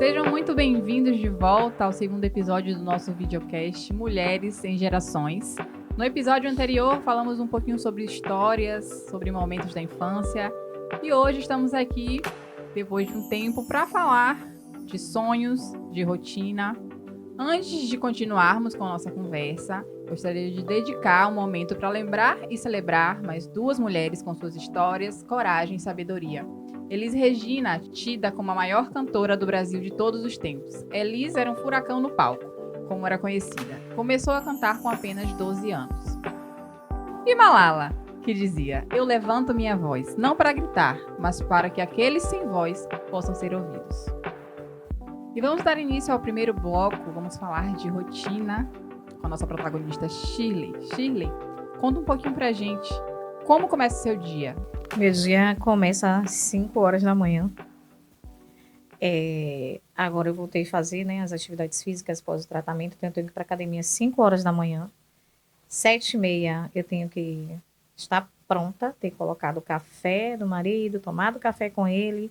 Sejam muito bem-vindos de volta ao segundo episódio do nosso videocast Mulheres em Gerações. No episódio anterior, falamos um pouquinho sobre histórias, sobre momentos da infância. E hoje estamos aqui, depois de um tempo, para falar de sonhos, de rotina. Antes de continuarmos com a nossa conversa, gostaria de dedicar um momento para lembrar e celebrar mais duas mulheres com suas histórias, coragem e sabedoria. Elis Regina, tida como a maior cantora do Brasil de todos os tempos. Elis era um furacão no palco, como era conhecida. Começou a cantar com apenas 12 anos. E Malala, que dizia: "Eu levanto minha voz, não para gritar, mas para que aqueles sem voz possam ser ouvidos." E vamos dar início ao primeiro bloco, vamos falar de rotina com a nossa protagonista Shirley. Shirley, conta um pouquinho pra gente como começa o seu dia. Meu dia começa às 5 horas da manhã. Agora eu voltei a fazer, as atividades físicas pós o tratamento, então eu tenho que ir para a academia às 5 horas da manhã. 7h30 eu tenho que estar pronta, ter colocado o café do marido, tomado café com ele,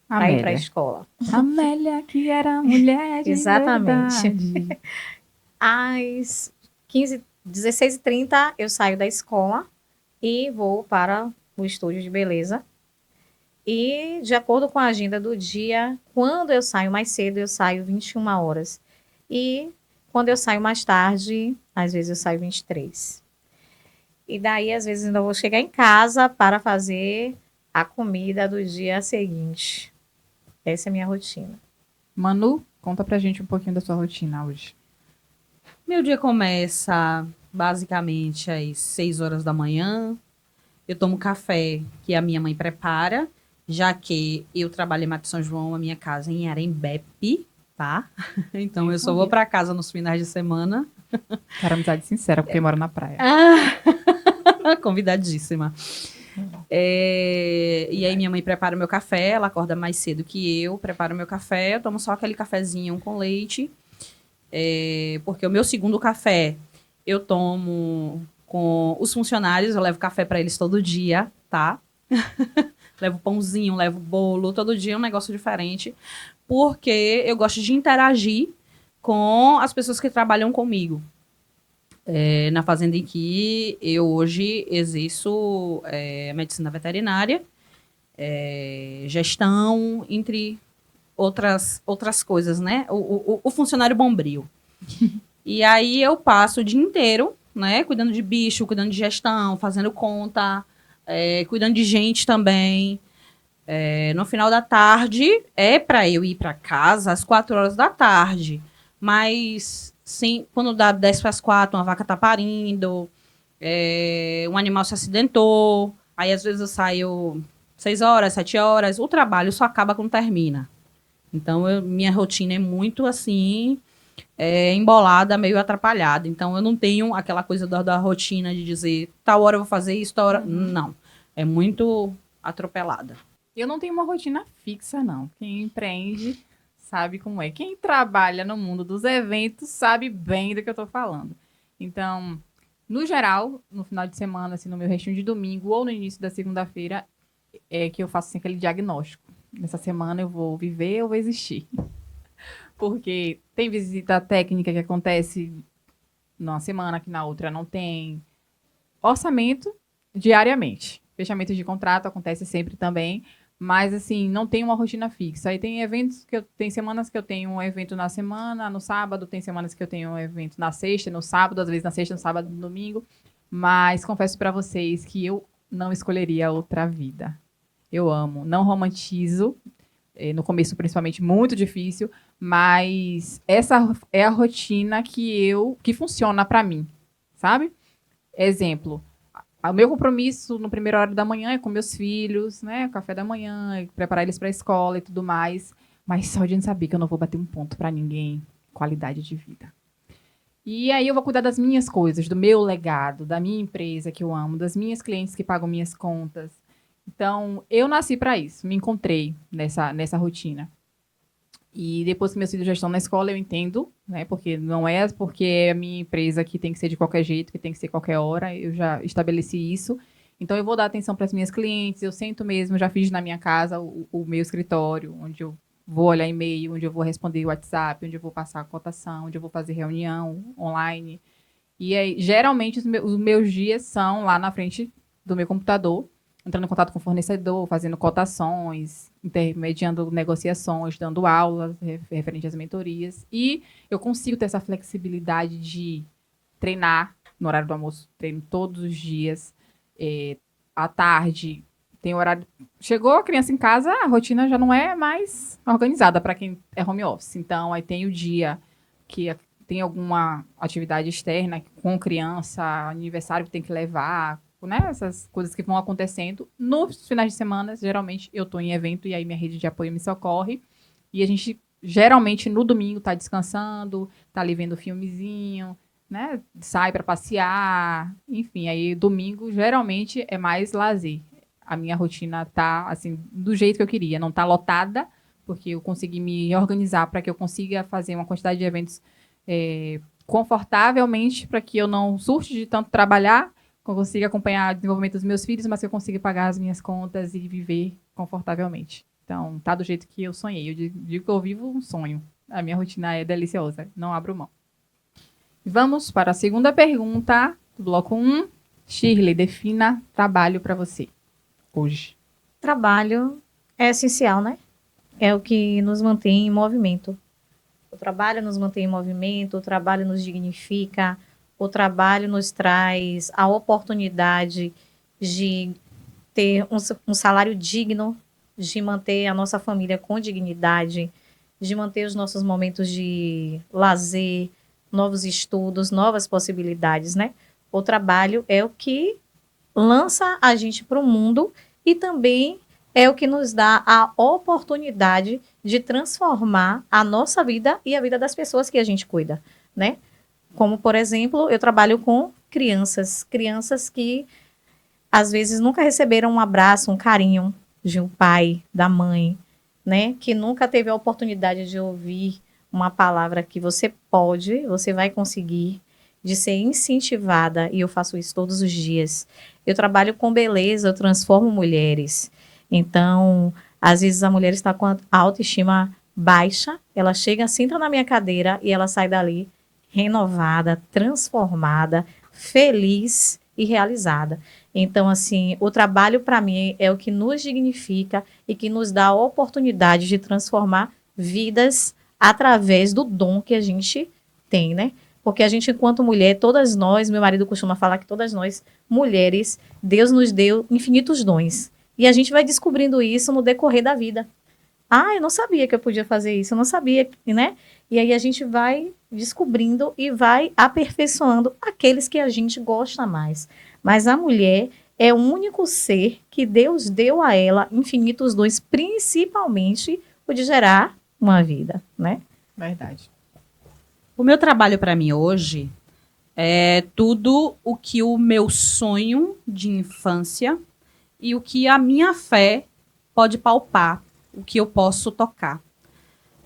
para ir para a escola. Amélia, que era mulher de Exatamente. verdade. Às 16h30 eu saio da escola e vou para o estúdio de beleza. E, de acordo com a agenda do dia, quando eu saio mais cedo, eu saio 21 horas. E quando eu saio mais tarde, às vezes eu saio 23. E daí, às vezes, ainda vou chegar em casa para fazer a comida do dia seguinte. Essa é a minha rotina. Manu, conta pra gente um pouquinho da sua rotina hoje. Meu dia começa basicamente às 6 horas da manhã. Eu tomo café que a minha mãe prepara, já que eu trabalho em Mato São João, a minha casa em Arembepe, tá? Então eu só vou para casa nos finais de semana. Quero amizade sincera, porque moro na praia. Convidadíssima. E aí minha mãe prepara o meu café, ela acorda mais cedo que eu, prepara o meu café, eu tomo só aquele cafezinho com leite, porque o meu segundo café eu tomo com os funcionários, eu levo café para eles todo dia, tá? Levo pãozinho, levo bolo, todo dia é um negócio diferente, porque eu gosto de interagir com as pessoas que trabalham comigo. Na fazenda em que eu hoje exerço medicina veterinária, gestão, entre outras coisas, né? O funcionário bombril. E aí eu passo o dia inteiro, né, cuidando de bicho, cuidando de gestão, fazendo conta, cuidando de gente também. No final da tarde, é para eu ir para casa às 4 horas da tarde. Mas, sim, quando dá 10 para as 4, uma vaca tá parindo, um animal se acidentou, aí às vezes eu saio 6 horas, 7 horas, o trabalho só acaba quando termina. Então, minha rotina é muito assim, embolada, meio atrapalhada. Então, eu não tenho aquela coisa da rotina de dizer, tal hora eu vou fazer isso, tal hora... Não, é muito atropelada. Eu não tenho uma rotina fixa, não. Quem empreende sabe como é. Quem trabalha no mundo dos eventos sabe bem do que eu tô falando. Então, no geral, no final de semana, assim, no meu restinho de domingo ou no início da segunda-feira, é que eu faço assim, aquele diagnóstico. Nessa semana eu vou viver ou vou existir. Porque tem visita técnica que acontece numa semana, que na outra não tem. Orçamento diariamente. Fechamento de contrato acontece sempre também. Mas, assim, não tem uma rotina fixa. Aí tem eventos tem semanas que eu tenho um evento na semana, no sábado, tem semanas que eu tenho um evento na sexta, no sábado, às vezes na sexta, no sábado, no domingo. Mas confesso para vocês que eu não escolheria outra vida. Eu amo, não romantizo. No começo, principalmente, muito difícil, mas essa é a rotina que funciona para mim, sabe? Exemplo. O meu compromisso no primeiro horário da manhã é com meus filhos, né? Café da manhã, preparar eles para a escola e tudo mais. Mas só de saber que eu não vou bater um ponto para ninguém. Qualidade de vida. E aí eu vou cuidar das minhas coisas, do meu legado, da minha empresa que eu amo, das minhas clientes que pagam minhas contas. Então, eu nasci para isso. Me encontrei nessa rotina. E depois que meus filhos já estão na escola, eu entendo, né? Porque não é porque é a minha empresa que tem que ser de qualquer jeito, que tem que ser qualquer hora. Eu já estabeleci isso. Então, eu vou dar atenção para as minhas clientes. Eu sento mesmo, já fiz na minha casa o meu escritório, onde eu vou olhar e-mail, onde eu vou responder o WhatsApp, onde eu vou passar a cotação, onde eu vou fazer reunião online. E aí, geralmente, os meus dias são lá na frente do meu computador, entrando em contato com o fornecedor, fazendo cotações, intermediando negociações, dando aulas referente às mentorias. E eu consigo ter essa flexibilidade de treinar no horário do almoço, treino todos os dias, à tarde, tem horário. Chegou a criança em casa, a rotina já não é mais organizada para quem é home office. Então, aí tem o dia que tem alguma atividade externa com criança, aniversário que tem que levar, né? Essas coisas que vão acontecendo. Nos finais de semana, geralmente, eu estou em evento e aí minha rede de apoio me socorre. E a gente, geralmente, no domingo, está descansando, está ali vendo filmezinho, né? Sai para passear, enfim. Aí, domingo, geralmente, é mais lazer. A minha rotina tá, assim, do jeito que eu queria. Não tá lotada, porque eu consegui me organizar para que eu consiga fazer uma quantidade de eventos confortavelmente, para que eu não surte de tanto trabalhar, que eu consiga acompanhar o desenvolvimento dos meus filhos, mas que eu consiga pagar as minhas contas e viver confortavelmente. Então, tá do jeito que eu sonhei. Eu digo que eu vivo um sonho. A minha rotina é deliciosa. Não abro mão. Vamos para a segunda pergunta do bloco 1. Shirley, defina trabalho para você hoje. Trabalho é essencial, né? É o que nos mantém em movimento. O trabalho nos mantém em movimento, o trabalho nos dignifica, o trabalho nos traz a oportunidade de ter um salário digno, de manter a nossa família com dignidade, de manter os nossos momentos de lazer, novos estudos, novas possibilidades, né? O trabalho é o que lança a gente para o mundo e também é o que nos dá a oportunidade de transformar a nossa vida e a vida das pessoas que a gente cuida, né? Como, por exemplo, eu trabalho com crianças que às vezes nunca receberam um abraço, um carinho de um pai, da mãe, né? Que nunca teve a oportunidade de ouvir uma palavra que você pode, você vai conseguir, de ser incentivada, e eu faço isso todos os dias. Eu trabalho com beleza, eu transformo mulheres. Então, às vezes a mulher está com a autoestima baixa, ela chega, senta na minha cadeira e ela sai dali renovada, transformada, feliz e realizada. Então, assim, o trabalho para mim é o que nos dignifica e que nos dá a oportunidade de transformar vidas através do dom que a gente tem, né? Porque a gente, enquanto mulher, todas nós, meu marido costuma falar que todas nós, mulheres, Deus nos deu infinitos dons. E a gente vai descobrindo isso no decorrer da vida. Ah, eu não sabia que eu podia fazer isso, eu não sabia, né? E aí a gente vai descobrindo e vai aperfeiçoando aqueles que a gente gosta mais. Mas a mulher é o único ser que Deus deu a ela infinitos dons, principalmente o de gerar uma vida, né? Verdade. O meu trabalho para mim hoje é tudo o que o meu sonho de infância e o que a minha fé pode palpar, o que eu posso tocar.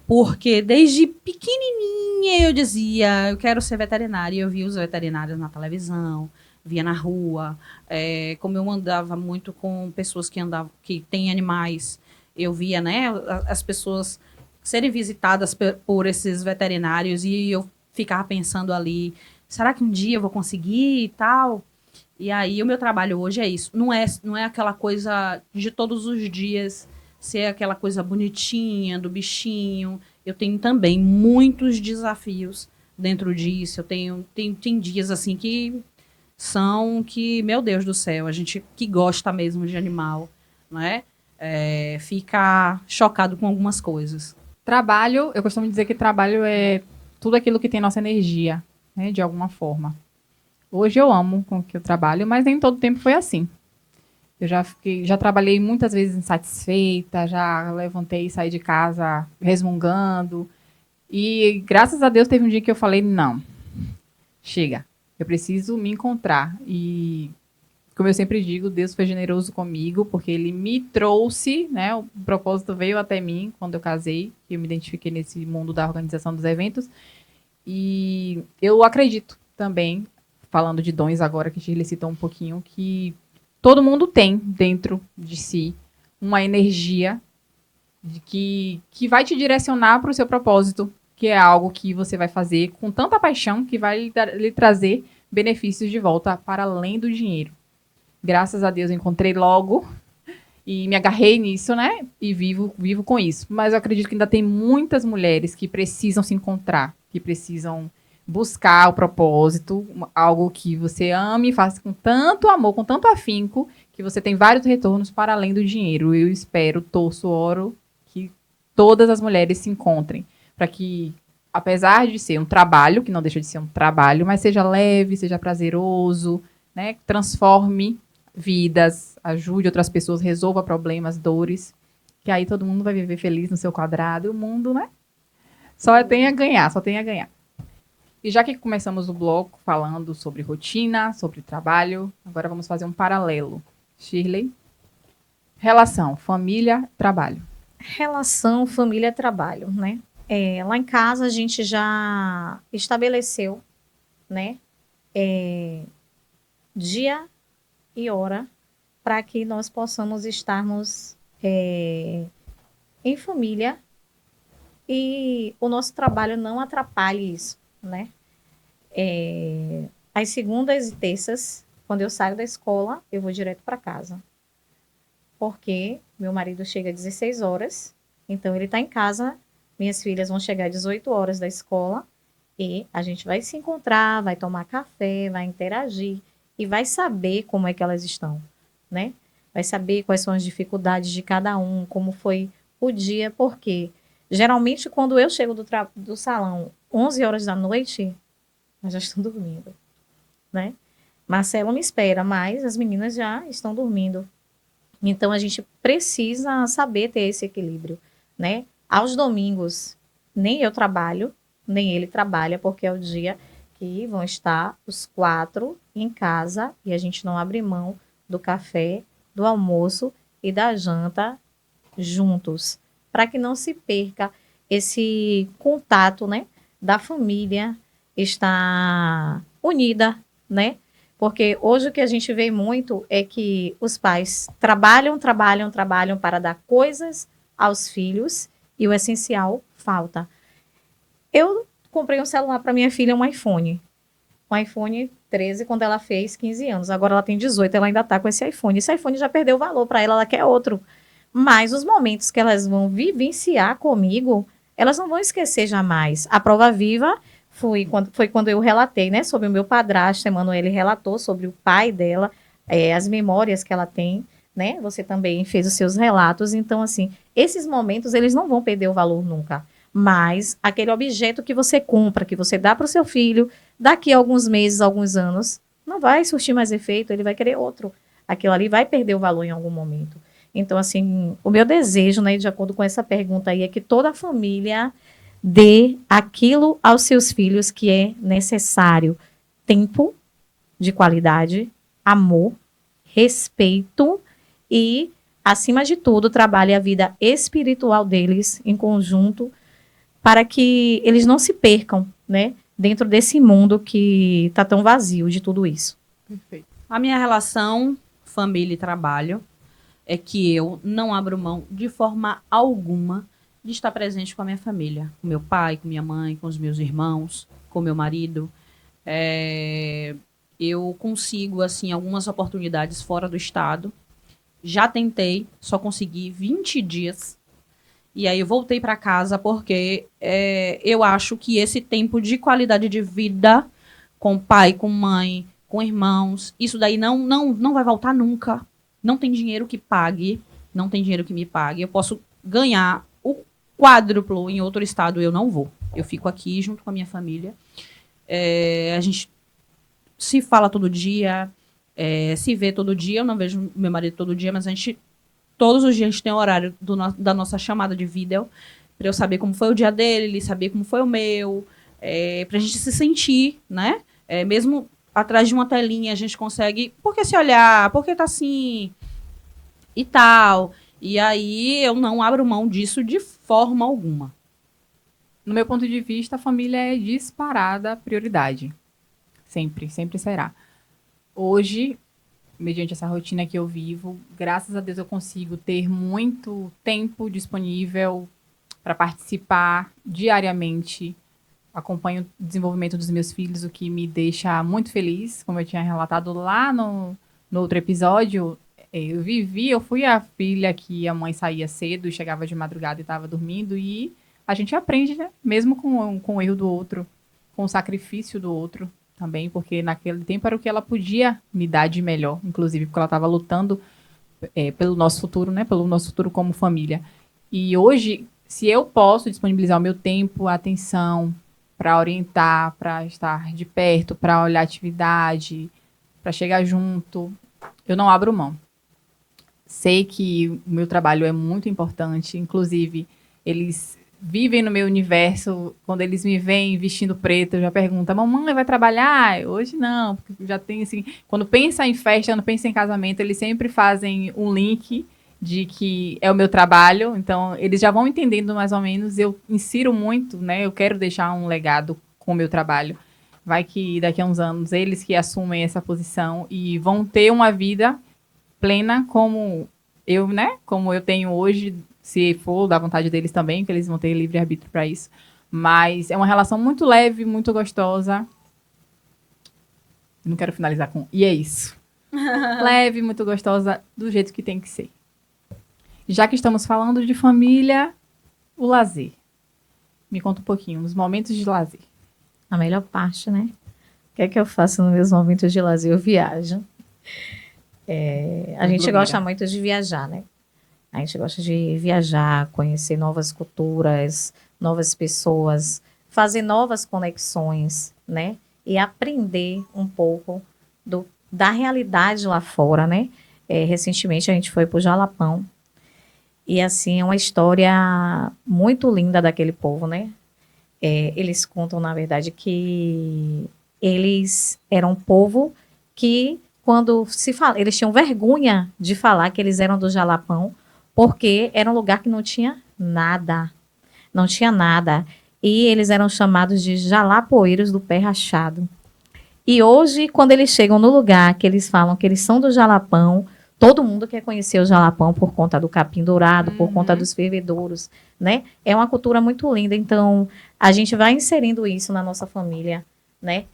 Porque desde pequenininha eu dizia, eu quero ser veterinária. Eu via os veterinários na televisão, via na rua. Como eu andava muito com pessoas que têm animais, eu via, né, as pessoas serem visitadas por esses veterinários e eu ficava pensando ali, será que um dia eu vou conseguir e tal? E aí o meu trabalho hoje é isso. Não é aquela coisa de todos os dias ser aquela coisa bonitinha do bichinho. Eu tenho também muitos desafios dentro disso. Tem dias assim que meu Deus do céu, a gente que gosta mesmo de animal, né? Fica chocado com algumas coisas. Trabalho, eu costumo dizer que trabalho é tudo aquilo que tem nossa energia, né, de alguma forma. Hoje eu amo com o que eu trabalho, mas nem todo tempo foi assim. Eu já trabalhei muitas vezes insatisfeita, já levantei e saí de casa resmungando. E graças a Deus teve um dia que eu falei, não, chega, eu preciso me encontrar. E como eu sempre digo, Deus foi generoso comigo, porque ele me trouxe, né? O propósito veio até mim quando eu casei, que eu me identifiquei nesse mundo da organização dos eventos. E eu acredito também, falando de dons agora, que a Shirley citou um pouquinho, que todo mundo tem dentro de si uma energia que vai te direcionar para o seu propósito, que é algo que você vai fazer com tanta paixão que vai lhe trazer benefícios de volta para além do dinheiro. Graças a Deus eu encontrei logo e me agarrei nisso, né? E vivo com isso. Mas eu acredito que ainda tem muitas mulheres que precisam se encontrar, que precisam buscar o propósito, algo que você ame, faça com tanto amor, com tanto afinco, que você tem vários retornos para além do dinheiro. Eu espero, torço, oro que todas as mulheres se encontrem, para que, apesar de ser um trabalho, que não deixa de ser um trabalho, mas seja leve, seja prazeroso, né? Transforme vidas, ajude outras pessoas, resolva problemas, dores, que aí todo mundo vai viver feliz no seu quadrado. E o mundo, né? Só tem a ganhar, só tem a ganhar. E já que começamos o bloco falando sobre rotina, sobre trabalho, agora vamos fazer um paralelo. Shirley, relação, família, trabalho. Relação, família, trabalho, né? Lá em casa a gente já estabeleceu, né? Dia e hora para que nós possamos estarmos em família e o nosso trabalho não atrapalhe isso, né? Às segundas e terças, quando eu saio da escola, eu vou direto para casa. Porque meu marido chega às 16 horas, então ele está em casa, minhas filhas vão chegar às 18 horas da escola e a gente vai se encontrar, vai tomar café, vai interagir e vai saber como é que elas estão, né? Vai saber quais são as dificuldades de cada um, como foi o dia, porque geralmente quando eu chego do salão 11 horas da noite, elas já estão dormindo, né? Marcelo me espera, mas as meninas já estão dormindo. Então, a gente precisa saber ter esse equilíbrio, né? Aos domingos, nem eu trabalho, nem ele trabalha, porque é o dia que vão estar os 4 em casa e a gente não abre mão do café, do almoço e da janta juntos, para que não se perca esse contato, né? Da família estar unida, né? Porque hoje o que a gente vê muito é que os pais trabalham para dar coisas aos filhos e o essencial falta. Eu comprei um celular para minha filha, um iPhone. Um iPhone 13 quando ela fez 15 anos. Agora ela tem 18, ela ainda está com esse iPhone. Esse iPhone já perdeu o valor para ela, ela quer outro. Mas os momentos que elas vão vivenciar comigo, elas não vão esquecer jamais. A prova viva foi quando eu relatei, né, sobre o meu padrasto. Emanuele relatou sobre o pai dela, as memórias que ela tem, né? Você também fez os seus relatos. Então, assim, esses momentos, eles não vão perder o valor nunca. Mas aquele objeto que você compra, que você dá para o seu filho, daqui a alguns meses, alguns anos, não vai surtir mais efeito, ele vai querer outro. Aquilo ali vai perder o valor em algum momento. Então, assim, o meu desejo, né, de acordo com essa pergunta aí, é que toda a família dê aquilo aos seus filhos que é necessário. Tempo de qualidade, amor, respeito e, acima de tudo, trabalhe a vida espiritual deles em conjunto para que eles não se percam, né, dentro desse mundo que está tão vazio de tudo isso. Perfeito. A minha relação família e trabalho é que eu não abro mão de forma alguma de estar presente com a minha família, com meu pai, com minha mãe, com os meus irmãos, com meu marido. Eu consigo, assim, algumas oportunidades fora do estado. Já tentei, só consegui 20 dias. E aí eu voltei para casa porque eu acho que esse tempo de qualidade de vida com pai, com mãe, com irmãos, isso daí não vai voltar nunca. Não tem dinheiro que pague, não tem dinheiro que me pague. Eu posso ganhar o quádruplo em outro estado, eu não vou. Eu fico aqui junto com a minha família. A gente se fala todo dia, se vê todo dia. Eu não vejo meu marido todo dia, mas a gente todos os dias a gente tem o horário da nossa chamada de vídeo para eu saber como foi o dia dele, ele saber como foi o meu, pra gente se sentir, né? Mesmo atrás de uma telinha a gente consegue, por que se olhar, por que tá assim e tal. E aí eu não abro mão disso de forma alguma. No meu ponto de vista, a família é disparada prioridade. Sempre, sempre será. Hoje, mediante essa rotina que eu vivo, graças a Deus eu consigo ter muito tempo disponível para participar diariamente. Acompanho o desenvolvimento dos meus filhos, o que me deixa muito feliz, como eu tinha relatado lá no outro episódio. Eu fui a filha que a mãe saía cedo e chegava de madrugada e estava dormindo, e a gente aprende, né? Mesmo com o erro do outro, com o sacrifício do outro também, porque naquele tempo era o que ela podia me dar de melhor, inclusive porque ela estava lutando pelo nosso futuro, né? Pelo nosso futuro como família. E hoje, se eu posso disponibilizar o meu tempo, a atenção, para orientar, para estar de perto, para olhar atividade, para chegar junto, eu não abro mão. Sei que o meu trabalho é muito importante, inclusive eles vivem no meu universo. Quando eles me veem vestindo preto, eu já pergunto: mamãe vai trabalhar? Hoje não, porque já tem assim, quando pensa em festa, quando pensa em casamento, eles sempre fazem um link de que é o meu trabalho, então eles já vão entendendo mais ou menos. Eu insiro muito, né? Eu quero deixar um legado com o meu trabalho. Vai que daqui a uns anos eles que assumem essa posição e vão ter uma vida plena como eu, né? Como eu tenho hoje, se for da vontade deles também, que eles vão ter livre-arbítrio para isso. Mas é uma relação muito leve, muito gostosa. Não quero finalizar com e é isso. Leve, muito gostosa, do jeito que tem que ser. Já que estamos falando de família, o lazer. Me conta um pouquinho, os momentos de lazer. A melhor parte, né? O que é que eu faço nos meus momentos de lazer? Eu viajo. A gente gosta muito de viajar, né? A gente gosta de viajar, conhecer novas culturas, novas pessoas, fazer novas conexões, né? E aprender um pouco da realidade lá fora, né? Recentemente a gente foi para o Jalapão. E, assim, é uma história muito linda daquele povo, né? Eles contam, na verdade, que eles eram um povo que, quando se fala, eles tinham vergonha de falar que eles eram do Jalapão, porque era um lugar que não tinha nada. Não tinha nada. E eles eram chamados de jalapoeiros do pé rachado. E hoje, quando eles chegam no lugar que eles falam que eles são do Jalapão, todo mundo quer conhecer o Jalapão por conta do capim dourado, por conta dos fervedouros, né? É uma cultura muito linda. Então, a gente vai inserindo isso na nossa família, né?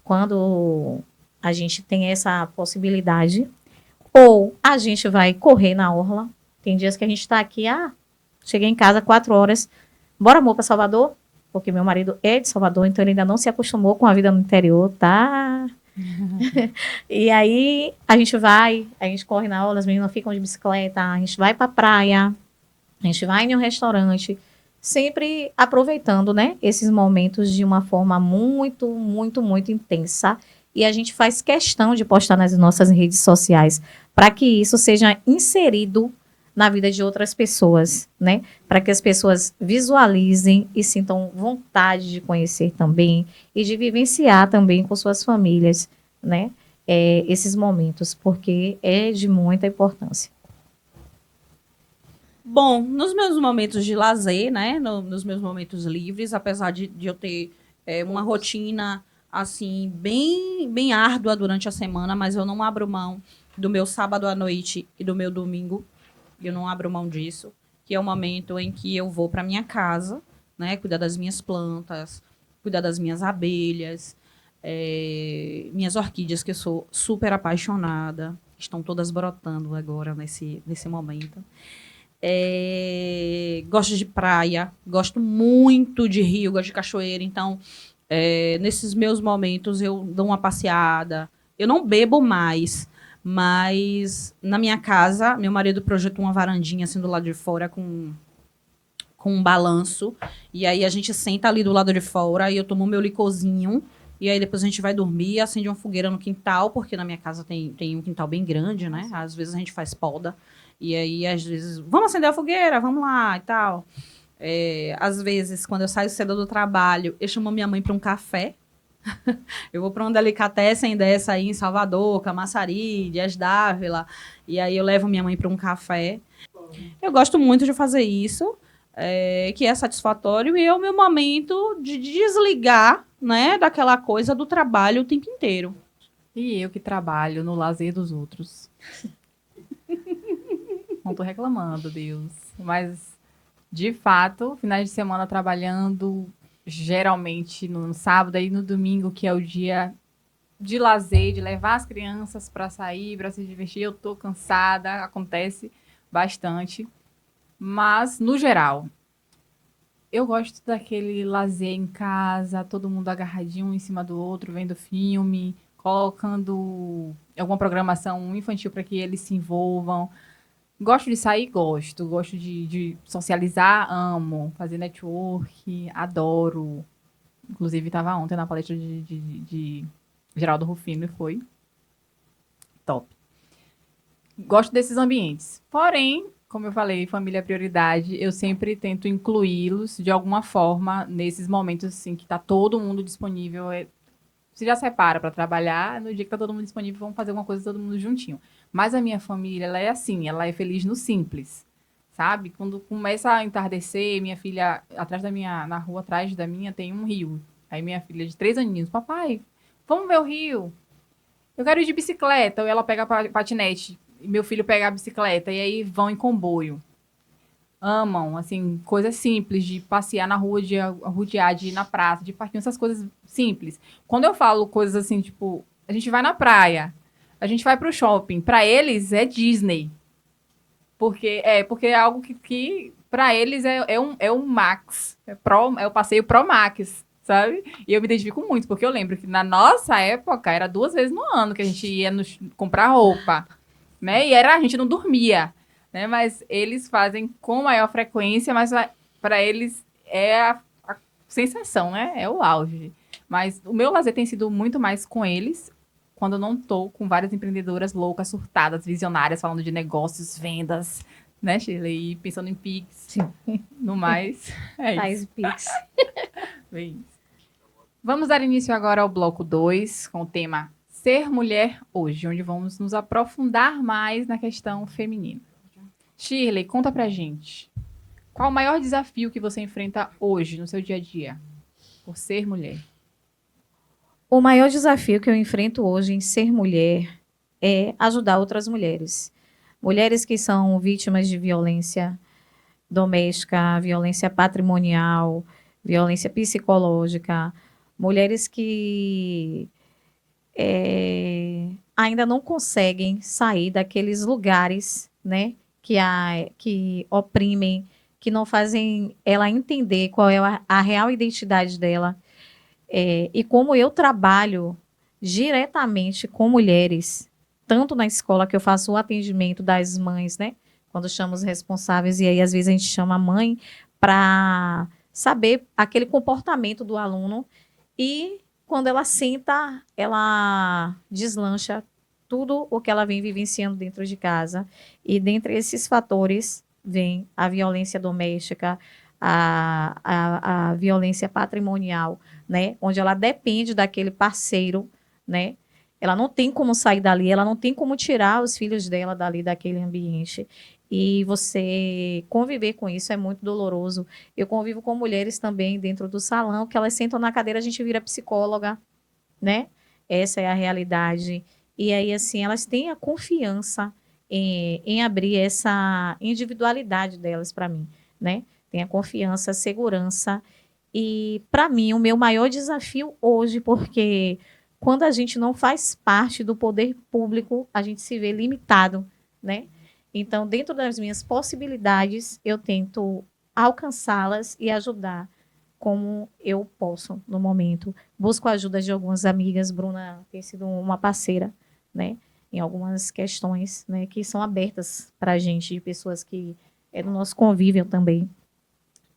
Quando a gente tem essa possibilidade, ou a gente vai correr na orla. Tem dias que a gente está aqui, cheguei em casa 4 horas, bora, amor, para Salvador? Porque meu marido é de Salvador, então ele ainda não se acostumou com a vida no interior, tá? E aí a gente corre na orla, as meninas ficam de bicicleta, a gente vai pra praia, a gente vai em um restaurante, sempre aproveitando, né, esses momentos de uma forma muito, muito, muito intensa. E a gente faz questão de postar nas nossas redes sociais para que isso seja inserido na vida de outras pessoas, né? Para que as pessoas visualizem e sintam vontade de conhecer também e de vivenciar também com suas famílias, né? Esses momentos, porque é de muita importância. Bom, nos meus momentos de lazer, né? Nos meus momentos livres, apesar de eu ter uma rotina assim bem árdua durante a semana, mas eu não abro mão do meu sábado à noite e do meu domingo. Eu não abro mão disso, que é o momento em que eu vou para minha casa, né, cuidar das minhas plantas, cuidar das minhas abelhas, minhas orquídeas, que eu sou super apaixonada, estão todas brotando agora nesse momento. Gosto de praia, gosto muito de rio, gosto de cachoeira, então nesses meus momentos eu dou uma passeada. Eu não bebo mais, mas na minha casa, meu marido projetou uma varandinha assim do lado de fora com um balanço. E aí a gente senta ali do lado de fora e eu tomo meu licorzinho. E aí depois a gente vai dormir, acende uma fogueira no quintal, porque na minha casa tem um quintal bem grande, né? Às vezes a gente faz poda. E aí, às vezes, vamos acender a fogueira, vamos lá e tal. Às vezes, quando eu saio cedo do trabalho, eu chamo minha mãe para um café. Eu vou para uma delicatessen dessa aí em Salvador, Camaçari, Dias d'Ávila, e aí eu levo minha mãe para um café. Eu gosto muito de fazer isso, que é satisfatório, e é o meu momento de desligar, né, daquela coisa do trabalho o tempo inteiro. E eu que trabalho no lazer dos outros. Não tô reclamando, Deus. Mas, de fato, finais de semana trabalhando, geralmente no sábado e no domingo, que é o dia de lazer, de levar as crianças para sair, para se divertir. Eu tô cansada, acontece bastante. Mas, no geral, eu gosto daquele lazer em casa, todo mundo agarradinho um em cima do outro, vendo filme, colocando alguma programação infantil para que eles se envolvam. Gosto de sair? Gosto. Gosto de socializar? Amo. Fazer network? Adoro. Inclusive, estava ontem na palestra de Geraldo Rufino e foi top. Gosto desses ambientes. Porém, como eu falei, família é prioridade. Eu sempre tento incluí-los de alguma forma nesses momentos assim que tá todo mundo disponível. Você já separa para trabalhar, no dia que tá todo mundo disponível, vamos fazer uma coisa todo mundo juntinho. Mas a minha família, ela é assim, ela é feliz no simples, sabe? Quando começa a entardecer, minha filha, atrás da minha, na rua atrás da minha, tem um rio. Aí minha filha de 3 aninhos, papai, vamos ver o rio? Eu quero ir de bicicleta. Ou ela pega patinete, e meu filho pega a bicicleta, e aí vão em comboio. Amam, assim, coisas simples, de passear na rua, de rodear, de ir na praça, de parquinho, essas coisas simples. Quando eu falo coisas assim, tipo, a gente vai na praia, a gente vai pro shopping, pra eles é Disney. Porque é algo que para eles é um Max, é o passeio Pro Max, sabe? E eu me identifico muito, porque eu lembro que na nossa época era 2 vezes no ano que a gente ia comprar roupa, né? E a gente não dormia, né? Mas eles fazem com maior frequência, mas para eles é a sensação, né? É o auge. Mas o meu lazer tem sido muito mais com eles, quando eu não tô com várias empreendedoras loucas, surtadas, visionárias, falando de negócios, vendas, né, Shirley? E pensando em Pix, Sim. no mais. É Faz isso. Pix. Bem isso. Vamos dar início agora ao bloco 2, com o tema Ser Mulher Hoje, onde vamos nos aprofundar mais na questão feminina. Shirley, conta pra gente. Qual o maior desafio que você enfrenta hoje, no seu dia a dia, por ser mulher? O maior desafio que eu enfrento hoje em ser mulher é ajudar outras mulheres. Mulheres que são vítimas de violência doméstica, violência patrimonial, violência psicológica, mulheres que ainda não conseguem sair daqueles lugares, né, que oprimem, que não fazem ela entender qual é a real identidade dela. E como eu trabalho diretamente com mulheres, tanto na escola que eu faço o atendimento das mães, né? Quando chamo os responsáveis, e aí às vezes a gente chama a mãe para saber aquele comportamento do aluno. E quando ela senta, ela deslancha tudo o que ela vem vivenciando dentro de casa. E dentre esses fatores vem a violência doméstica, a violência patrimonial, né? Onde ela depende daquele parceiro, né? Ela não tem como sair dali, ela não tem como tirar os filhos dela dali daquele ambiente. E você conviver com isso é muito doloroso. Eu convivo com mulheres também dentro do salão, que elas sentam na cadeira, a gente vira psicóloga, né? Essa é a realidade. E aí, assim, elas têm a confiança em abrir essa individualidade delas para mim, né? Tem a confiança, a segurança. E, para mim, o meu maior desafio hoje, porque quando a gente não faz parte do poder público, a gente se vê limitado, né? Então, dentro das minhas possibilidades, eu tento alcançá-las e ajudar como eu posso no momento. Busco a ajuda de algumas amigas, Bruna tem sido uma parceira, né? Em algumas questões, né, que são abertas para a gente, de pessoas que é do nosso convívio também.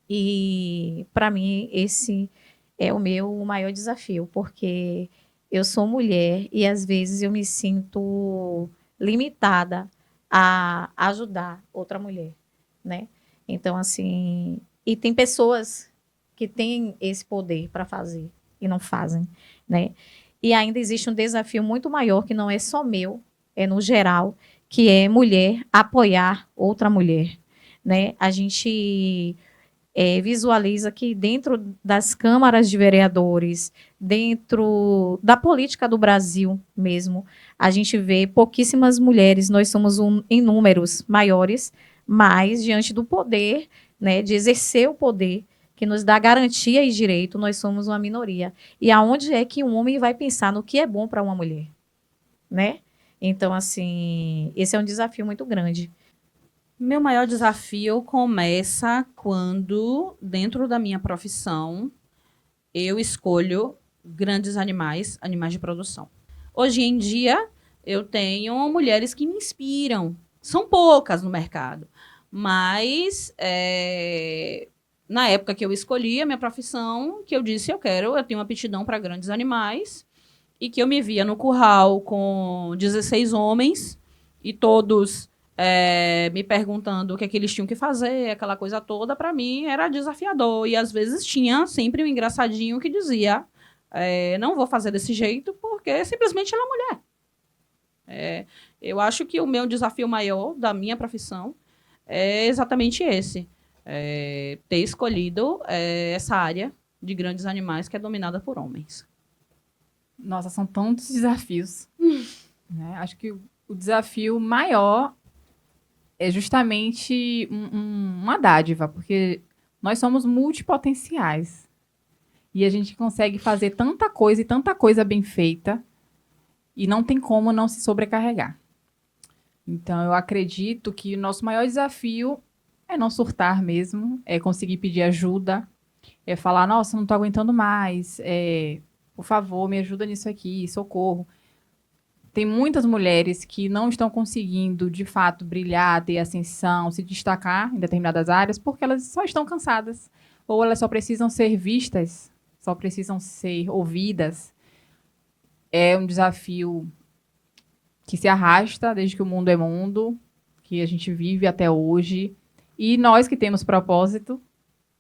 E, para mim, esse é o meu maior desafio, porque eu sou mulher e, às vezes, eu me sinto limitada a ajudar outra mulher, né? Então, assim, e tem pessoas que têm esse poder para fazer e não fazem, né? E ainda existe um desafio muito maior, que não é só meu, é no geral, que é mulher apoiar outra mulher, né? A gente visualiza que dentro das câmaras de vereadores, dentro da política do Brasil mesmo, a gente vê pouquíssimas mulheres, nós somos em números maiores, mas diante do poder, né, de exercer o poder, que nos dá garantia e direito, nós somos uma minoria. E aonde é que um homem vai pensar no que é bom para uma mulher, né? Então, assim, esse é um desafio muito grande. Meu maior desafio começa quando, dentro da minha profissão, eu escolho grandes animais, animais de produção. Hoje em dia, eu tenho mulheres que me inspiram. São poucas no mercado, mas na época que eu escolhi a minha profissão, que eu disse, eu tenho uma aptidão para grandes animais, e que eu me via no curral com 16 homens, e todos me perguntando o que é que eles tinham que fazer, aquela coisa toda, para mim era desafiador. E às vezes tinha sempre um engraçadinho que dizia, não vou fazer desse jeito, porque simplesmente ela é mulher. Eu acho que o meu desafio maior da minha profissão é exatamente esse. Ter escolhido essa área de grandes animais que é dominada por homens. Nossa, são tantos desafios. Né? Acho que o desafio maior é justamente uma dádiva, porque nós somos multipotenciais. E a gente consegue fazer tanta coisa e tanta coisa bem feita, e não tem como não se sobrecarregar. Então, eu acredito que o nosso maior desafio é não surtar mesmo, é conseguir pedir ajuda, é falar, nossa, não estou aguentando mais, por favor, me ajuda nisso aqui, socorro. Tem muitas mulheres que não estão conseguindo, de fato, brilhar, ter ascensão, se destacar em determinadas áreas, porque elas só estão cansadas. Ou elas só precisam ser vistas, só precisam ser ouvidas. É um desafio que se arrasta desde que o mundo é mundo, que a gente vive até hoje. E nós que temos propósito,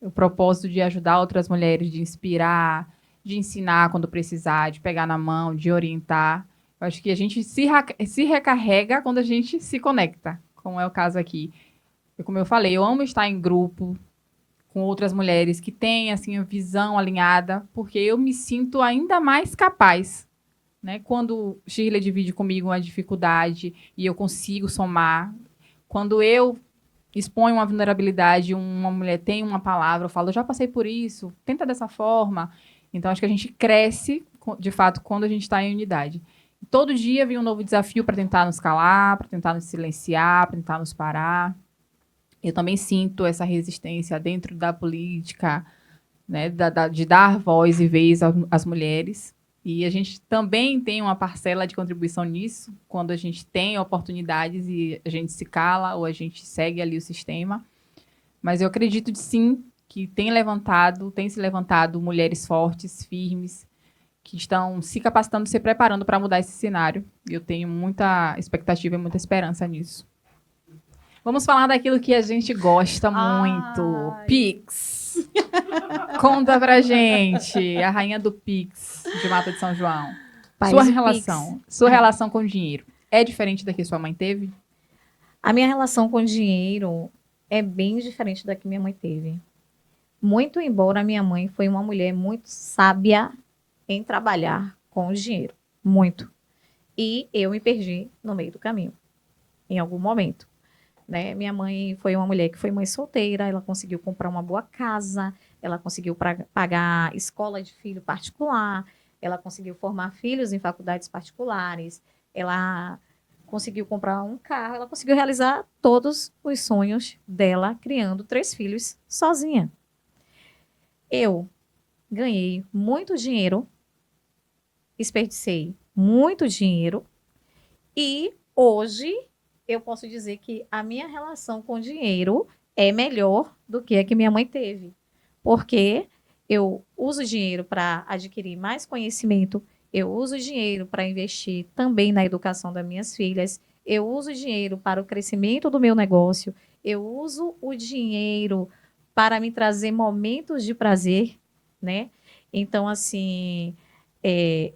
o propósito de ajudar outras mulheres, de inspirar, de ensinar quando precisar, de pegar na mão, de orientar. Eu acho que a gente se recarrega quando a gente se conecta, como é o caso aqui. Como eu falei, eu amo estar em grupo com outras mulheres que têm assim, a visão alinhada, porque eu me sinto ainda mais capaz. Né? Quando Shirley divide comigo uma dificuldade e eu consigo somar, quando eu exponho uma vulnerabilidade, uma mulher tem uma palavra, eu falo, eu já passei por isso, tenta dessa forma. Então, acho que a gente cresce, de fato, quando a gente está em unidade. Todo dia vem um novo desafio para tentar nos calar, para tentar nos silenciar, para tentar nos parar. Eu também sinto essa resistência dentro da política, né, de dar voz e vez às mulheres. E a gente também tem uma parcela de contribuição nisso, quando a gente tem oportunidades e a gente se cala ou a gente segue ali o sistema. Mas eu acredito, sim, que tem se levantado mulheres fortes, firmes, que estão se capacitando, se preparando para mudar esse cenário. E eu tenho muita expectativa e muita esperança nisso. Vamos falar daquilo que a gente gosta muito. Pix. Conta pra gente, a rainha do Pix de Mata de São João. Sua relação com o dinheiro é diferente da que sua mãe teve? A minha relação com o dinheiro é bem diferente da que minha mãe teve. Muito embora minha mãe foi uma mulher muito sábia em trabalhar com o dinheiro. Muito. E eu me perdi no meio do caminho, em algum momento. Né? Minha mãe foi uma mulher que foi mãe solteira, ela conseguiu comprar uma boa casa, ela conseguiu pagar escola de filho particular, ela conseguiu formar filhos em faculdades particulares, ela conseguiu comprar um carro, ela conseguiu realizar todos os sonhos dela, criando 3 filhos sozinha. Eu ganhei muito dinheiro, desperdicei muito dinheiro e hoje eu posso dizer que a minha relação com o dinheiro é melhor do que a que minha mãe teve. Porque eu uso o dinheiro para adquirir mais conhecimento, eu uso o dinheiro para investir também na educação das minhas filhas, eu uso o dinheiro para o crescimento do meu negócio, eu uso o dinheiro para me trazer momentos de prazer, né? Então, assim,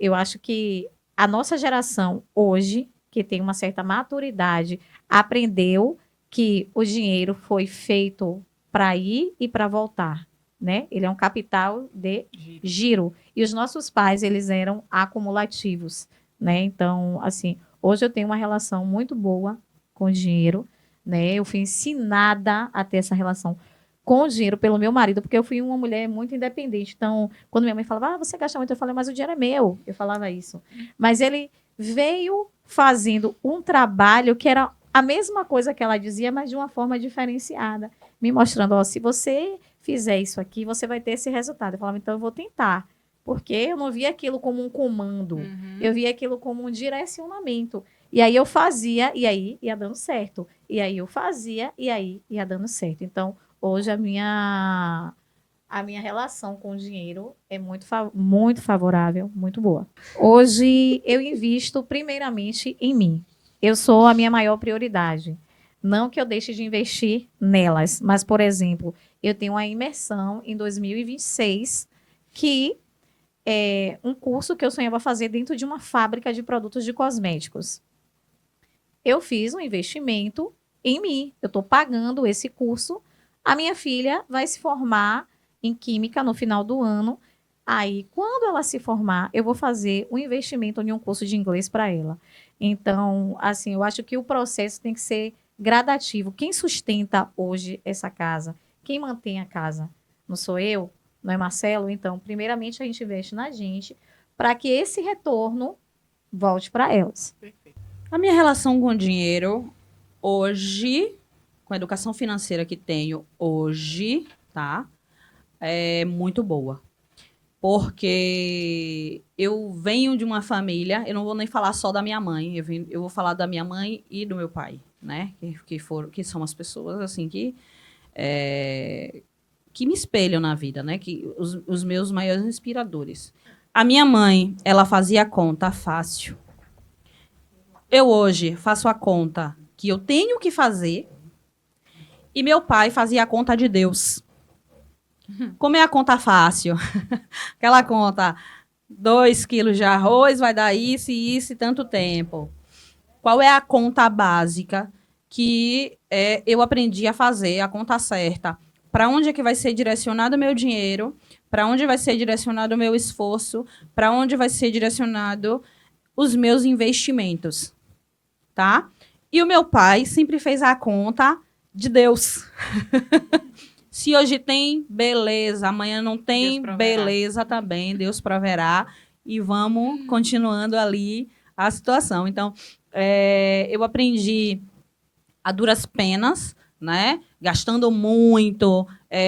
eu acho que a nossa geração hoje, que tem uma certa maturidade, aprendeu que o dinheiro foi feito para ir e para voltar, né? Ele é um capital de giro. E os nossos pais, eles eram acumulativos, né? Então, assim, hoje eu tenho uma relação muito boa com o dinheiro, né? Eu fui ensinada a ter essa relação com o dinheiro pelo meu marido, porque eu fui uma mulher muito independente. Então, quando minha mãe falava, você gasta muito, eu falei, mas o dinheiro é meu. Eu falava isso. Mas ele veio fazendo um trabalho que era a mesma coisa que ela dizia, mas de uma forma diferenciada, me mostrando, ó, se você fizer isso aqui, você vai ter esse resultado. Eu falava, então eu vou tentar, porque eu não via aquilo como um comando, eu via aquilo como um direcionamento. E aí eu fazia, e aí ia dando certo. E aí eu fazia, e aí ia dando certo. Então, hoje a minha relação com o dinheiro é muito favorável, muito boa. Hoje eu invisto primeiramente em mim. Eu sou a minha maior prioridade. Não que eu deixe de investir nelas, mas, por exemplo, eu tenho uma imersão em 2026 que é um curso que eu sonhava fazer dentro de uma fábrica de produtos de cosméticos. Eu fiz um investimento em mim. Eu estou pagando esse curso. A minha filha vai se formar em química no final do ano. Aí, quando ela se formar, eu vou fazer um investimento em um curso de inglês para ela. Então, assim, eu acho que o processo tem que ser gradativo. Quem sustenta hoje essa casa? Quem mantém a casa? Não sou eu? Não é Marcelo? Então, primeiramente, a gente investe na gente para que esse retorno volte para elas. A minha relação com o dinheiro hoje, com a educação financeira que tenho hoje, tá? É muito boa. Porque eu venho de uma família, eu não vou nem falar só da minha mãe, eu vou falar da minha mãe e do meu pai, né? Que são as pessoas, assim, que me espelham na vida, né? Que os meus maiores inspiradores. A minha mãe, ela fazia a conta fácil. Eu hoje faço a conta que eu tenho que fazer e meu pai fazia a conta de Deus. Como é a conta fácil? Aquela conta, 2 quilos de arroz vai dar isso e isso e tanto tempo. Qual é a conta básica que eu aprendi a fazer, a conta certa? Para onde é que vai ser direcionado o meu dinheiro? Para onde vai ser direcionado o meu esforço? Para onde vai ser direcionado os meus investimentos? Tá? E o meu pai sempre fez a conta de Deus. Se hoje tem, beleza. Amanhã não tem, beleza também. Deus proverá. E vamos continuando ali a situação. Então, eu aprendi a duras penas, né? Gastando muito,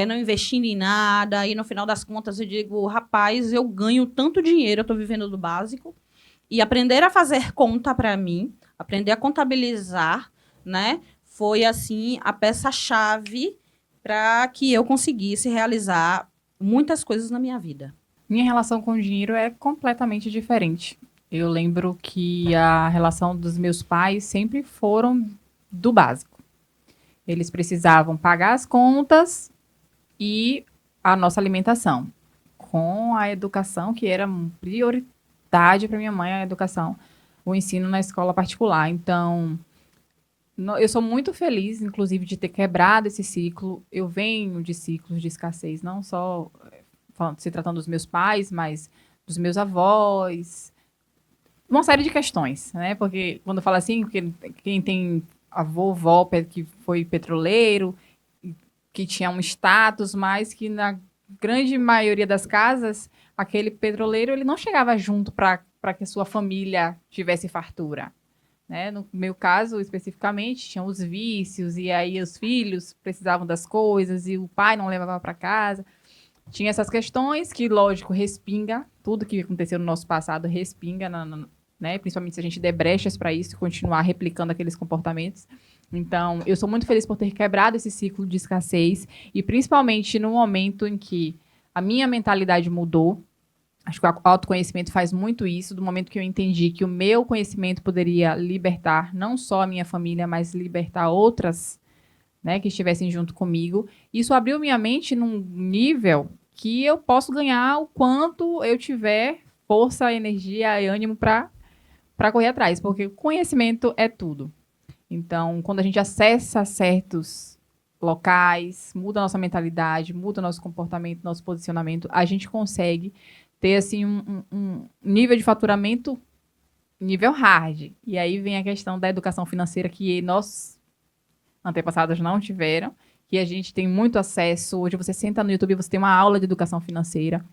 não investindo em nada. E no final das contas eu digo, rapaz, eu ganho tanto dinheiro, eu estou vivendo do básico. E aprender a fazer conta para mim, aprender a contabilizar, né? Foi, assim, a peça-chave para que eu conseguisse realizar muitas coisas na minha vida. Minha relação com o dinheiro é completamente diferente. Eu lembro que a relação dos meus pais sempre foram do básico. Eles precisavam pagar as contas e a nossa alimentação. Com a educação, que era prioridade para minha mãe, a educação, o ensino na escola particular. Então, eu sou muito feliz, inclusive, de ter quebrado esse ciclo. Eu venho de ciclos de escassez, não só se tratando dos meus pais, mas dos meus avós. Uma série de questões, né? Porque quando fala assim, quem tem avô, vó, que foi petroleiro, que tinha um status, mas que na grande maioria das casas, aquele petroleiro ele não chegava junto para que a sua família tivesse fartura. Né? No meu caso, especificamente, tinham os vícios, e aí os filhos precisavam das coisas, e o pai não levava para casa. Tinha essas questões que, lógico, respinga, tudo que aconteceu no nosso passado respinga, né? Principalmente se a gente der brechas para isso e continuar replicando aqueles comportamentos. Então, eu sou muito feliz por ter quebrado esse ciclo de escassez, e principalmente no momento em que a minha mentalidade mudou. Acho que o autoconhecimento faz muito isso, do momento que eu entendi que o meu conhecimento poderia libertar não só a minha família, mas libertar outras, né, que estivessem junto comigo. Isso abriu minha mente num nível que eu posso ganhar o quanto eu tiver força, energia e ânimo para correr atrás, porque o conhecimento é tudo. Então, quando a gente acessa certos locais, muda a nossa mentalidade, muda o nosso comportamento, nosso posicionamento, a gente consegue ter, assim, um nível de faturamento nível hard. E aí vem a questão da educação financeira que nossos antepassados não tiveram, que a gente tem muito acesso. Hoje você senta no YouTube e você tem uma aula de educação financeira.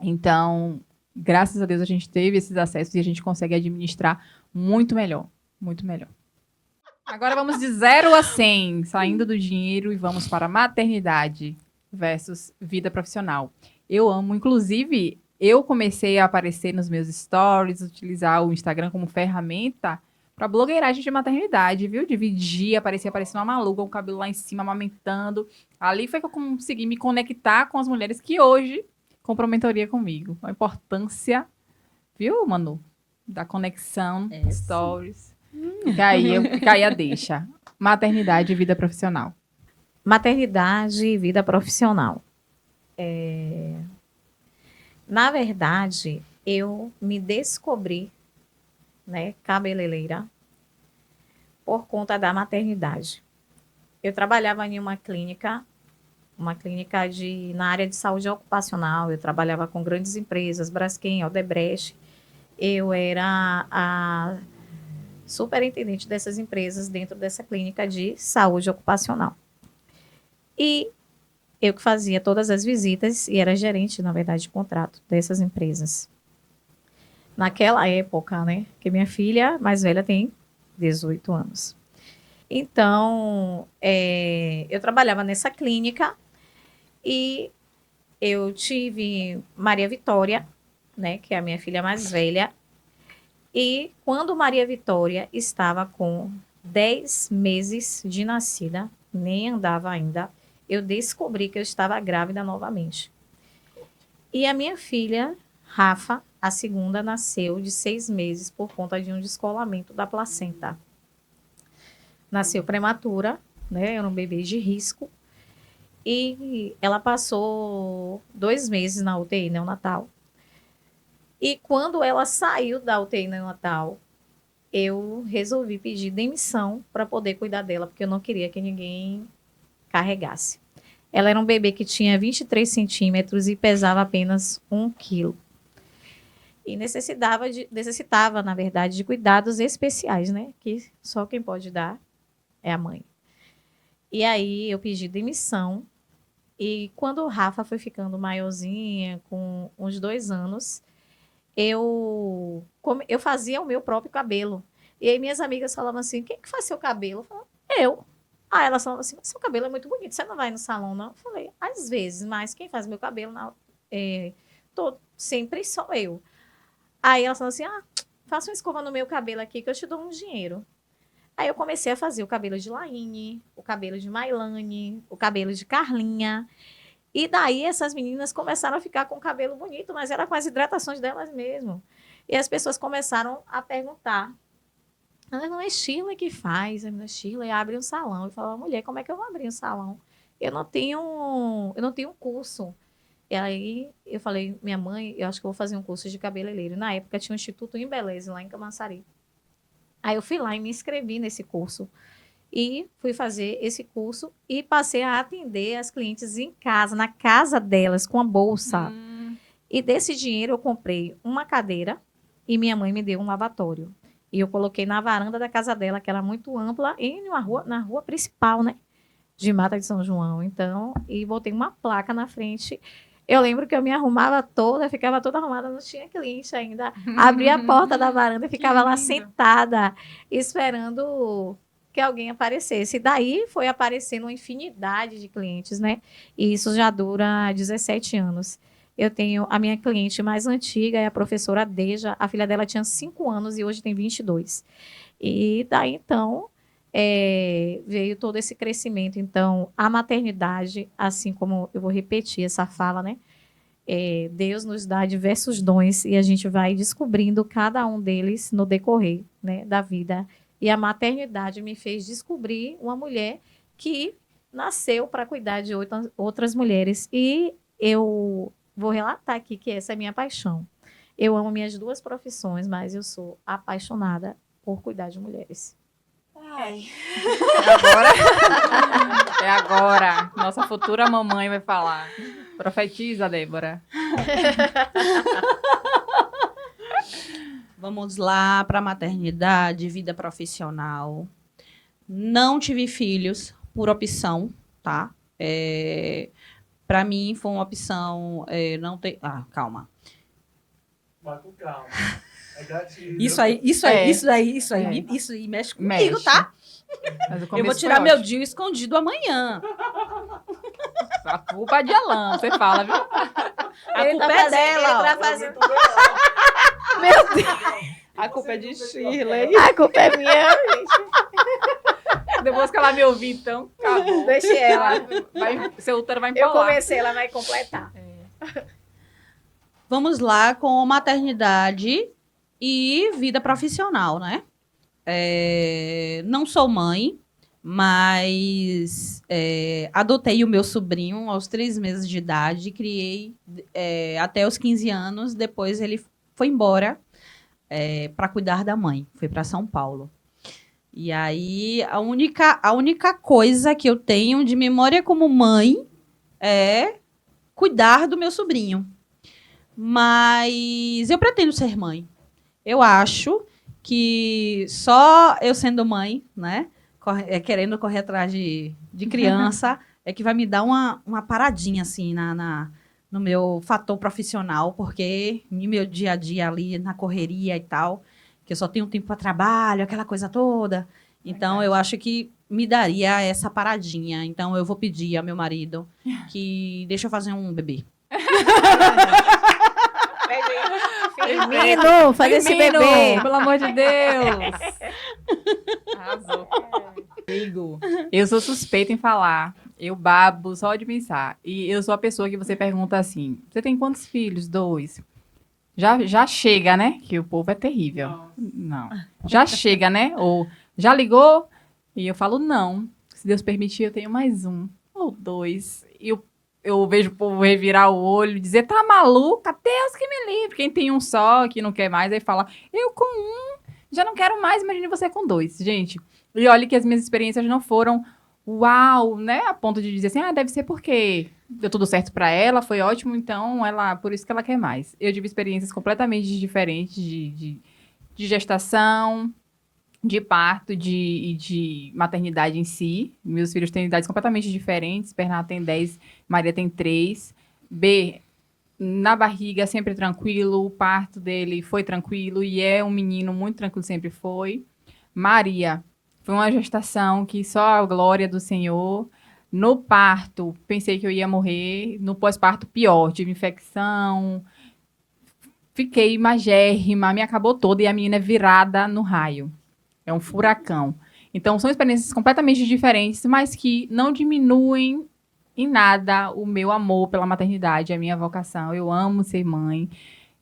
Então, graças a Deus a gente teve esses acessos e a gente consegue administrar muito melhor, muito melhor. Agora vamos de 0 a 100, saindo do dinheiro e vamos para maternidade versus vida profissional. Eu amo, inclusive, eu comecei a aparecer nos meus stories, utilizar o Instagram como ferramenta para blogueiragem de maternidade, viu? Dividir, aparecia parecendo uma maluca, com o cabelo lá em cima, amamentando. Ali foi que eu consegui me conectar com as mulheres que hoje compram mentoria comigo. A importância, viu, Manu? Da conexão, stories. Fica aí a deixa. Maternidade e vida profissional. Maternidade e vida profissional. Na verdade, eu me descobri, né, cabeleireira por conta da maternidade. Eu trabalhava em uma clínica na área de saúde ocupacional. Eu trabalhava com grandes empresas, Braskem, Odebrecht. Eu era a superintendente dessas empresas dentro dessa clínica de saúde ocupacional. E eu que fazia todas as visitas e era gerente, na verdade, de contrato dessas empresas. Naquela época, né, que minha filha mais velha tem 18 anos. Então, eu trabalhava nessa clínica e eu tive Maria Vitória, né, que é a minha filha mais velha. E quando Maria Vitória estava com 10 meses de nascida, nem andava ainda, eu descobri que eu estava grávida novamente. E a minha filha, Rafa, a segunda, nasceu de 6 meses por conta de um descolamento da placenta. Nasceu prematura, né? Era um bebê de risco. E ela passou 2 meses na UTI neonatal. E quando ela saiu da UTI neonatal, eu resolvi pedir demissão para poder cuidar dela, porque eu não queria que ninguém carregasse. Ela era um bebê que tinha 23 centímetros e pesava apenas 1 quilo. E necessitava, na verdade, de cuidados especiais, né? Que só quem pode dar é a mãe. E aí eu pedi demissão. E quando o Rafa foi ficando maiorzinha, com uns 2 anos, eu fazia o meu próprio cabelo. E aí minhas amigas falavam assim, quem que faz seu cabelo? Eu falava, eu. Aí elas falavam assim, mas seu cabelo é muito bonito, você não vai no salão, não? Eu falei, às vezes, mas quem faz meu cabelo sempre sou eu. Aí elas falavam assim, faça uma escova no meu cabelo aqui que eu te dou um dinheiro. Aí eu comecei a fazer o cabelo de Laine, o cabelo de Mailane, o cabelo de Carlinha. E daí essas meninas começaram a ficar com o cabelo bonito, mas era com as hidratações delas mesmo. E as pessoas começaram a perguntar. Não é Sheila que faz, a Sheila abre um salão. Eu falava, mulher, como é que eu vou abrir um salão? Eu não tenho um curso. E aí eu falei, minha mãe, eu acho que eu vou fazer um curso de cabeleireiro. Na época tinha um Instituto Embeleze lá em Camaçari. Aí eu fui lá e me inscrevi nesse curso. E fui fazer esse curso e passei a atender as clientes em casa, na casa delas, com a bolsa. E desse dinheiro eu comprei uma cadeira e minha mãe me deu um lavatório. E eu coloquei na varanda da casa dela, que era muito ampla, na rua principal, né? De Mata de São João. Então, e botei uma placa na frente. Eu lembro que eu me arrumava toda, ficava toda arrumada, não tinha cliente ainda. Abria a porta da varanda e ficava lá sentada, esperando que alguém aparecesse. E daí foi aparecendo uma infinidade de clientes, né? E isso já dura 17 anos. Eu tenho a minha cliente mais antiga, é a professora Deja. A filha dela tinha 5 anos e hoje tem 22. E daí, então, veio todo esse crescimento. Então, a maternidade, assim como eu vou repetir essa fala, né? Deus nos dá diversos dons e a gente vai descobrindo cada um deles no decorrer, né, da vida. E a maternidade me fez descobrir uma mulher que nasceu para cuidar de outras mulheres. E eu vou relatar aqui que essa é a minha paixão. Eu amo minhas 2 profissões, mas eu sou apaixonada por cuidar de mulheres. Ai. É agora. É agora. Nossa futura mamãe vai falar. Profetiza, Débora. Vamos lá para maternidade, vida profissional. Não tive filhos por opção, tá? Para mim foi uma opção não ter. Ah, calma. Vai com calma. É gatilho. Isso aí mexe comigo, Mexe. tá? Mas o Eu começo vou foi tirar meu ótimo. DIU escondido amanhã. A culpa é de Alan, você fala, viu? A Ele culpa tá é fazendo- dela. ele tá fazendo- Meu A culpa é de Shirley. A culpa é minha, gente. Depois que ela me ouvir, então, acabou. Deixe ela. Seu útero vai Eu empolar. comecei, ela vai completar. Vamos lá com maternidade e vida profissional, né? Não sou mãe, mas adotei o meu sobrinho aos 3 meses de idade, criei até os 15 anos. Depois ele foi embora para cuidar da mãe, foi para São Paulo. E aí a única coisa que eu tenho de memória como mãe é cuidar do meu sobrinho. Mas eu pretendo ser mãe. Eu acho que só eu sendo mãe, né, querendo correr atrás de criança, é que vai me dar uma paradinha assim no meu fator profissional, porque no meu dia a dia ali, na correria e tal, que eu só tenho tempo para trabalho, aquela coisa toda. Então, eu acho que me daria essa paradinha. Então, eu vou pedir ao meu marido que deixa eu fazer um bebê. Firmino, faz esse Firmino, bebê. pelo amor de Deus. Arrasou. Amigo, eu sou suspeita em falar. Eu babo só de pensar. E eu sou a pessoa que você pergunta assim: você tem quantos filhos? 2. Já chega, né? Que o povo é terrível. Não. Já chega, né? Ou já ligou? E eu falo, não. Se Deus permitir, eu tenho mais 1 ou 2. E eu vejo o povo revirar o olho e dizer, tá maluca? Deus que me livre. Quem tem um só, que não quer mais, aí fala, eu com 1, já não quero mais, imagine você com 2. Gente, e olha que as minhas experiências não foram uau, né? A ponto de dizer assim, deve ser porque deu tudo certo pra ela, foi ótimo, então por isso que ela quer mais. Eu tive experiências completamente diferentes de gestação, de parto e de maternidade em si. Meus filhos têm idades completamente diferentes. Bernardo tem 10, Maria tem 3. Na barriga, sempre tranquilo. O parto dele foi tranquilo e é um menino muito tranquilo, sempre foi. Maria foi uma gestação que só a glória do Senhor. No parto, pensei que eu ia morrer. No pós-parto, pior. Tive infecção. Fiquei magérrima, me acabou toda e a menina é virada no raio. É um furacão. Então, são experiências completamente diferentes, mas que não diminuem em nada o meu amor pela maternidade, a minha vocação. Eu amo ser mãe.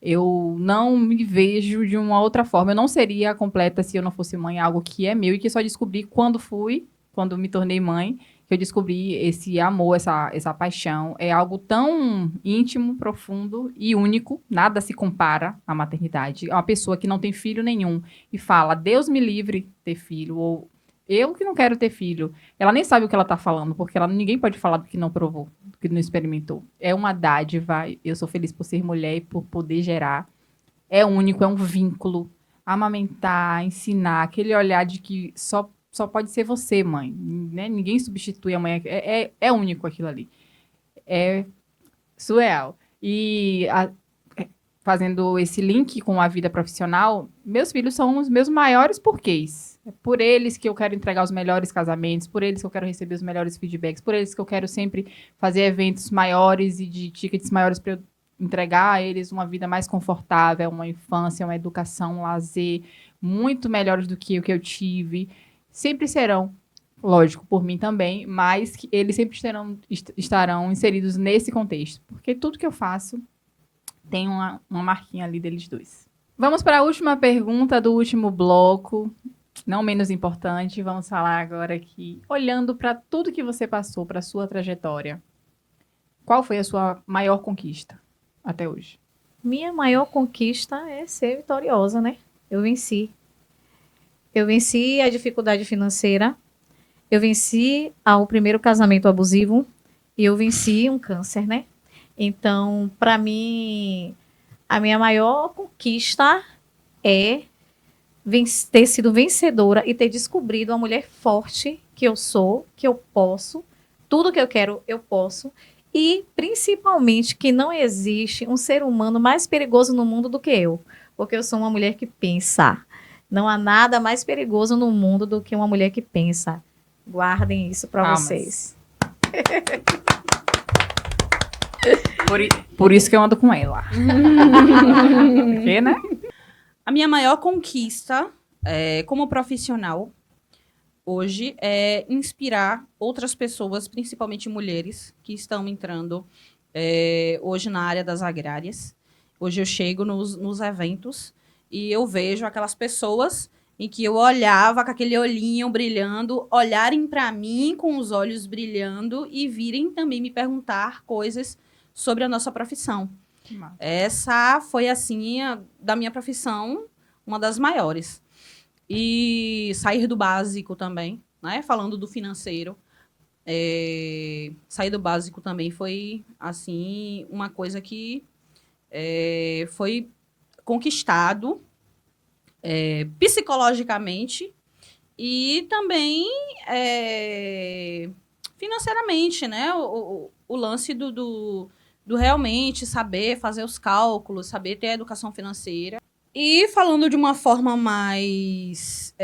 Eu não me vejo de uma outra forma. Eu não seria completa se eu não fosse mãe, algo que é meu e que só descobri quando me tornei mãe, que eu descobri esse amor, essa paixão. É algo tão íntimo, profundo e único. Nada se compara à maternidade. É uma pessoa que não tem filho nenhum e fala, Deus me livre ter filho, ou eu que não quero ter filho. Ela nem sabe o que ela está falando, porque ninguém pode falar do que não provou, do que não experimentou. É uma dádiva. Eu sou feliz por ser mulher e por poder gerar. É único, é um vínculo. Amamentar, ensinar, aquele olhar de que só pode ser você, mãe. Né? Ninguém substitui a mãe. É único aquilo ali. É surreal. E fazendo esse link com a vida profissional, meus filhos são os meus maiores porquês. É por eles que eu quero entregar os melhores casamentos, por eles que eu quero receber os melhores feedbacks, por eles que eu quero sempre fazer eventos maiores e de tickets maiores para eu entregar a eles uma vida mais confortável, uma infância, uma educação, um lazer muito melhores do que o que eu tive. Sempre serão, lógico, por mim também, mas que eles sempre estarão inseridos nesse contexto. Porque tudo que eu faço tem uma marquinha ali deles dois. Vamos para a última pergunta do último bloco, não menos importante. Vamos falar agora aqui, olhando para tudo que você passou, para a sua trajetória. Qual foi a sua maior conquista até hoje? Minha maior conquista é ser vitoriosa, né? Eu venci. Eu venci a dificuldade financeira, eu venci o primeiro casamento abusivo e eu venci um câncer, né? Então, para mim, a minha maior conquista é ter sido vencedora e ter descobrido a mulher forte que eu sou, que eu posso, tudo que eu quero, eu posso. E, principalmente, que não existe um ser humano mais perigoso no mundo do que eu. Porque eu sou uma mulher que pensa. Não há nada mais perigoso no mundo do que uma mulher que pensa. Guardem isso para vocês. Por isso que eu ando com ela. Porque, né? A minha maior conquista como profissional hoje é inspirar outras pessoas, principalmente mulheres, que estão entrando hoje na área das agrárias. Hoje eu chego nos eventos e eu vejo aquelas pessoas em que eu olhava com aquele olhinho brilhando, olharem para mim com os olhos brilhando e virem também me perguntar coisas sobre a nossa profissão. Essa foi, assim, da minha profissão, uma das maiores. E sair do básico também, né? Falando do financeiro. Sair do básico também foi, assim, uma coisa que foi conquistado psicologicamente e também financeiramente, né? O lance do realmente saber fazer os cálculos, saber ter a educação financeira. E falando de uma forma mais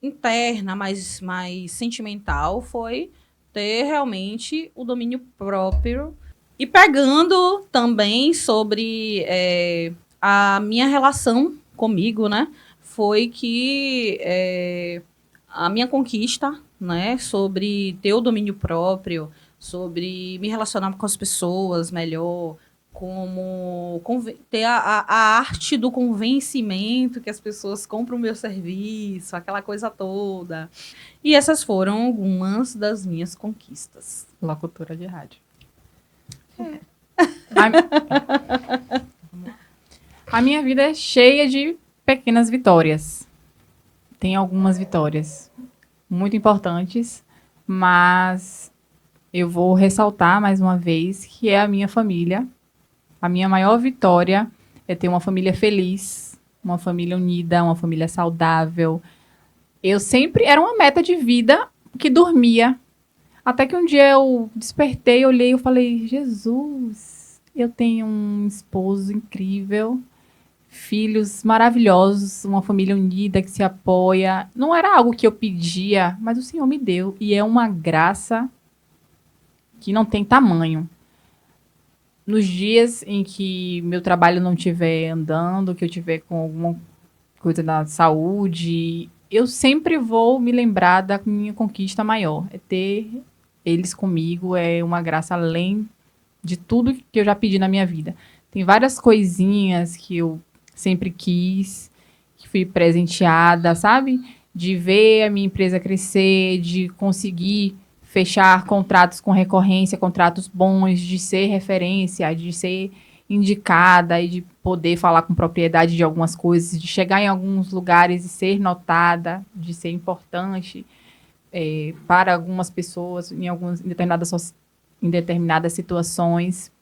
interna, mais sentimental, foi ter realmente o domínio próprio. E pegando também sobre a minha relação comigo, né? Foi que a minha conquista, né? Sobre ter o domínio próprio, sobre me relacionar com as pessoas melhor, como ter a arte do convencimento, que as pessoas compram o meu serviço, aquela coisa toda. E essas foram algumas das minhas conquistas. Locutora de rádio. A minha vida é cheia de pequenas vitórias. Tem algumas vitórias muito importantes, mas eu vou ressaltar mais uma vez que é a minha família. A minha maior vitória é ter uma família feliz, uma família unida, uma família saudável. Eu sempre... Era uma meta de vida que dormia. Até que um dia eu despertei, olhei e falei, Jesus, eu tenho um esposo incrível, filhos maravilhosos, uma família unida que se apoia. Não era algo que eu pedia, mas o Senhor me deu. E é uma graça que não tem tamanho. Nos dias em que meu trabalho não estiver andando, que eu estiver com alguma coisa da saúde, eu sempre vou me lembrar da minha conquista maior. É ter eles comigo, é uma graça além de tudo que eu já pedi na minha vida. Tem várias coisinhas que eu sempre quis, que fui presenteada, sabe? De ver a minha empresa crescer, de conseguir fechar contratos com recorrência, contratos bons, de ser referência, de ser indicada e de poder falar com propriedade de algumas coisas, de chegar em alguns lugares e ser notada, de ser importante para algumas pessoas em determinadas situações.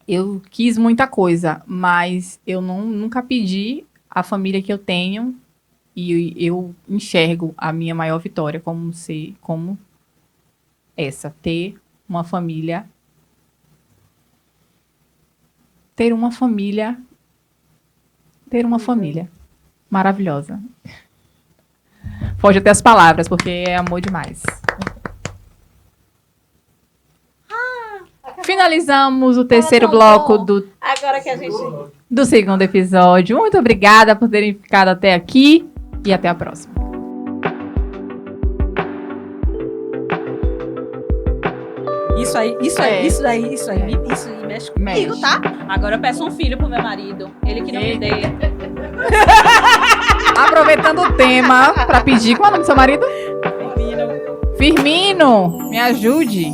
Eu quis muita coisa, mas eu nunca pedi a família que eu tenho e eu enxergo a minha maior vitória como essa, ter uma família maravilhosa. Foge até as palavras, porque é amor demais. Finalizamos o terceiro bloco Agora que a gente... do segundo episódio. Muito obrigada por terem ficado até aqui e até a próxima. Isso aí mexe comigo, Mexe. tá? Agora eu peço um filho pro meu marido. Ele que não me dê. Aproveitando o tema para pedir, qual é o nome do seu marido? Firmino, me ajude.